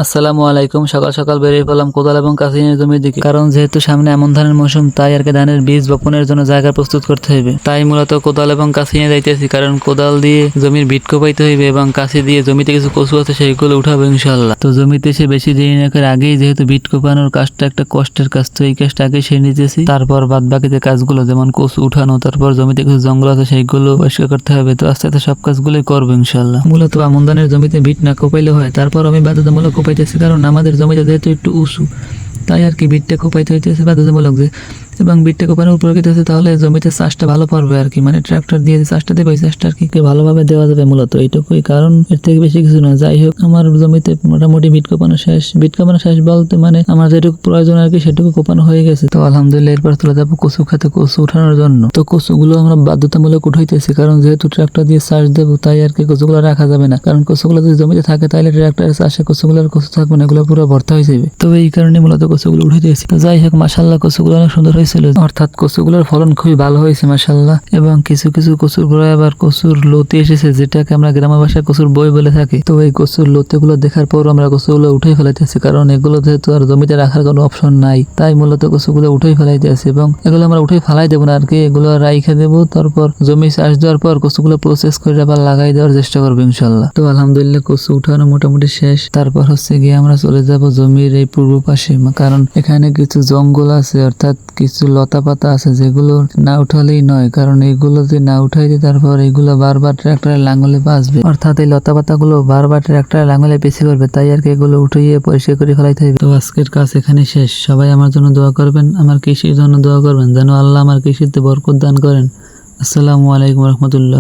আসসালামু আলাইকুম। সকাল সকাল বেরিয়ে পড়লাম কোদাল এবং কাঁচি নিয়ে জমির দিকে, কারণ যেহেতু সামনে এমন ধানের মৌসুম, তাই আর কি ধানের বীজ বপনের জন্য জায়গা প্রস্তুত করতে হইবে। তাই মূলত কোদাল এবং কাঁচি নিয়ে যাইতেছি, কারণ কোদাল দিয়ে জমির ভিট কোপাইতে হইবে এবং কাঁচি দিয়ে জমিতে কিছু কচু আছে সেইগুলো উঠাবো ইনশাল্লাহ। তো জমিতে সে বেশি দেরি না করে আগেই যেহেতু ভিট কোপানোর কাজটা একটা কষ্টের কাজ, তো এই কাজটা আগে সেরে নিতেছি। তারপর বাদ বাকি যে কাজগুলো যেমন কচু উঠানো, তারপর জমিতে কিছু জঙ্গল আছে সেইগুলো পরিষ্কার করতে হবে। তো আস্তে আস্তে সব কাজগুলোই করবো ইনশাল্লাহ। মূলত আমন ধানের জমিতে ভিট না কোপাইলে হয়, তারপর আমি বাধ্যতামূলক কোপাইতেছি, কারণ আমাদের জমিটা যেহেতু একটু উঁচু, তাই আর কি বিটটা কোপাইতে হইতেছে বাধ্যতামূলক যে, এবং বিটটা কোপানোর উপর হইতেছে, তাহলে জমিতে চাষটা ভালো পারবে আর কি। মানে ট্রাক্টর দিয়ে যে চাষটা দেবে, ওই চাষটা আর কি ভালোভাবে দেওয়া যাবে। মূলত এইটুকুই, কারণ এর থেকে বেশি কিছু না। যাই হোক, আমার জমিতে মোটামুটি বিট কোপানো শেষ। বিট কোপানো শেষ বলতে মানে আমার যেটুকু প্রয়োজন আর কি সেটুকু কোপানো হয়ে গেছে। তো আলহামদুলিল্লাহ, এরপর চলে যাবো কচু খেতে কচু উঠানোর জন্য। তো কচুগুলো আমরা বাধ্যতামূলক উঠাইতেছি, কারণ যেহেতু ট্রাক্টর দিয়ে চাষ দেবো, তাই আর কি কচুগুলো রাখা যাবে না। কারণ কচুগুলো যদি জমিতে থাকে, তাহলে ট্রাক্টরের চাষে কচুগুলোর কচু থাকবে না, এগুলো পুরো ভর্তা হয়ে যাবে। তো এই কারণে মূলত কচুগুলো উঠাইতেছি। তো যাই হোক, মাশাআল্লাহ কচুগুলো অনেক সুন্দর হয়েছিল, অর্থাৎ কচুগুলোর ফলন খুবই ভালো হয়েছে মাশাআল্লাহ। এবং কিছু কিছু কচুর গোড়ায় আবার কচুর লতি এসেছে, যেটাকে আমরা গ্রামের ভাষায় কচুর বই বলে থাকি। তো এই কচুর লতিগুলো দেখার পর আমরা কচুগুলো উঠে ফেলাইতেছি, কারণ এগুলো যেহেতু আর জমিতে রাখার কোনো অপশন নাই, তাই মূলত কচুগুলো উঠেই ফেলাইতেছি। এবং এগুলো আমরা উঠে ফেলাই দেবো না আর কি, এগুলো রাইখে দেবো। তারপর জমি চাষ দেওয়ার পর কচুগুলো প্রসেস করে আবার লাগাই দেওয়ার চেষ্টা করবো ইনশাল্লাহ। তো আলহামদুলিল্লাহ, কচু উঠানো মোটামুটি শেষ। তারপর হচ্ছে গিয়ে আমরা চলে যাব জমির এই পূর্ব পাশে, কারণ এখানে কিছু জঙ্গল আছে, অর্থাৎ কিছু লতা পাতা আছে, যেগুলো না উঠালেই নয়। কারণ এগুলো যদি না উঠাই দিই, তারপর এগুলো বারবার ট্রাক্টরের লাঙ্গলে বাঁচবে, অর্থাৎ এই লতা পাতাগুলো বারবার ট্রাক্টরের লাঙ্গলে পেছে করবে। তাই আর কি এগুলো উঠিয়ে পরিষ্কার করে ফেলাইতে হবে। তো আজকের কাজ এখানে শেষ। সবাই আমার জন্য দোয়া করবেন, আমার কৃষির জন্য দোয়া করবেন, যেন আল্লাহ আমার কৃষিতে বরকত দান করেন। আসসালামু আলাইকুম রহমতুল্লাহ।